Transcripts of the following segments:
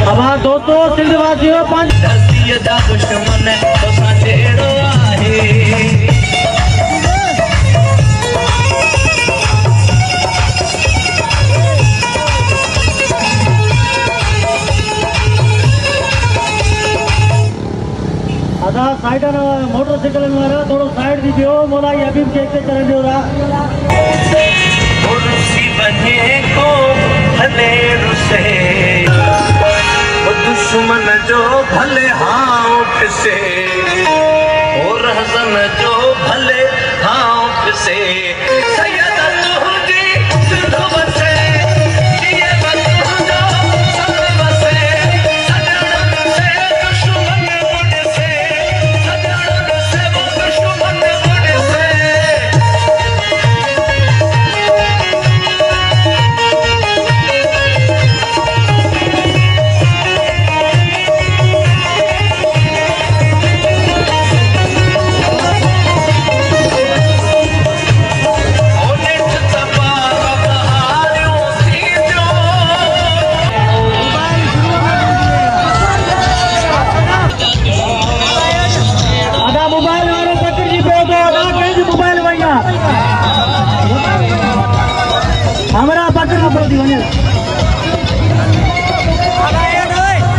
हमारा दोस्तों सिंधवासियों पंज दुश्मन अदा साइड मोटरसाइकिल वाला थोड़ा साइड दीजियो मोला ये अभी के चरण दियो रा रुसी बने को भले रुसे दुश्मन जो भले हाँफ से और हसन जो भले हाँफ से सैयद तुझी सिंध बसे ये बतू जो सब बसे सजन से दुश्मन गुड से सजन से वो दुश्मन गुड से हमारा पकड़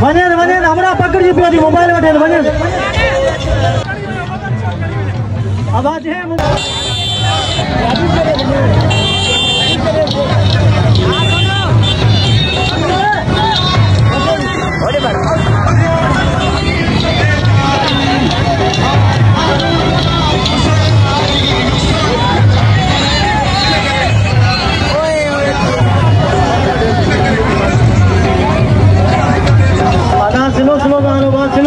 वने वने हमारा पकड़ जी पियो मोबाइल वठे वने आवाज है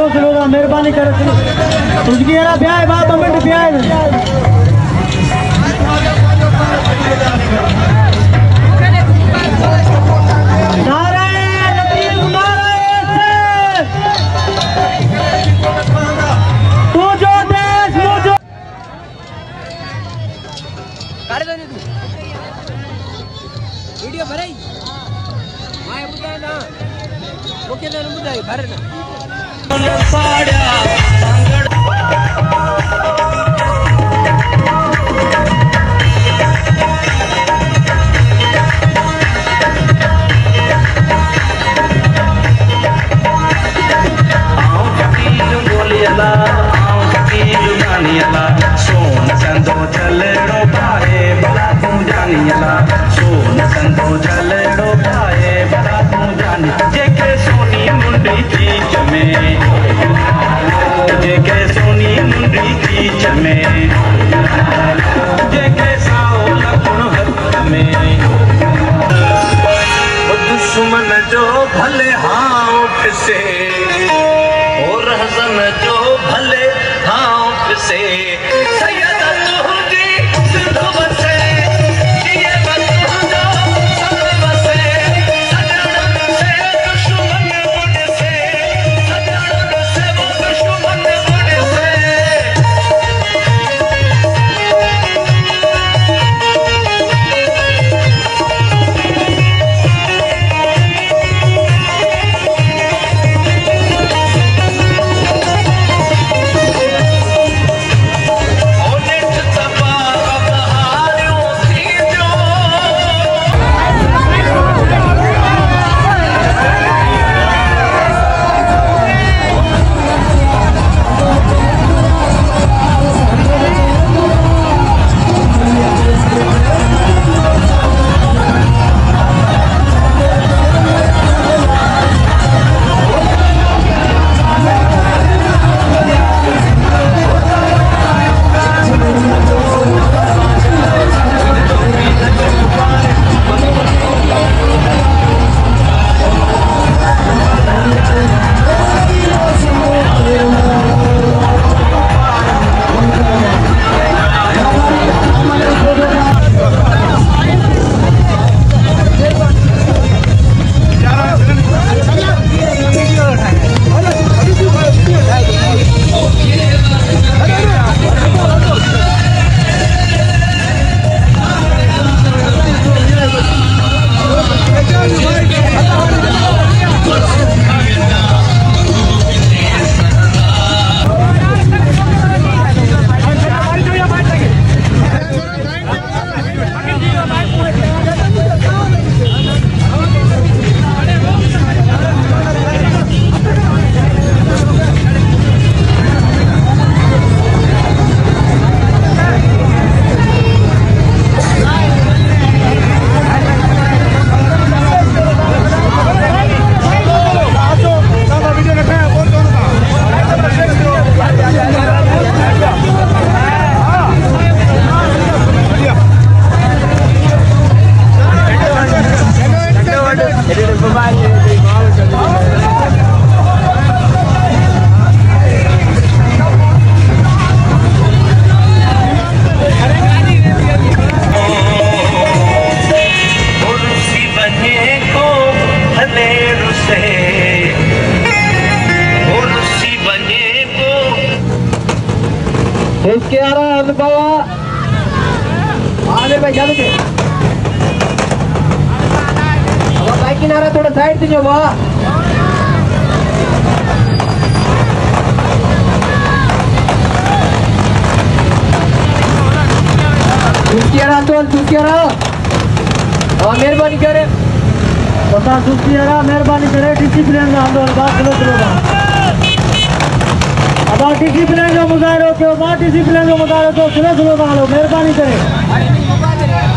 स्लो मेहरबानी करे तुझकी ब्याह है बाप मिनट ब्याह है तू जो देश मुझो वीडियो भराई माय बुधाय ना ओके ना बुधाय भरे ना सोन संदो जलड़ो पाए बड़ा तू जानियला सोन संदो जलड़ो पाए बड़ा तू जानी जेके सोनी मुंडी चीच में जेके सोनी मुंडी चीच में आमिर भाई जल्दी के अब भाई किनारा थोड़ा साइड से जो वाह चुस्किया रहा मेहरबानी करे पता चुस्किया रहा मेहरबानी करे डिसिप्लिन में आंदोलन बात चलो अब डिसिप्लिन का मुजाहिरा हो डिसिप्लिन का मुजाहिरा तो चलो मेहरबानी करे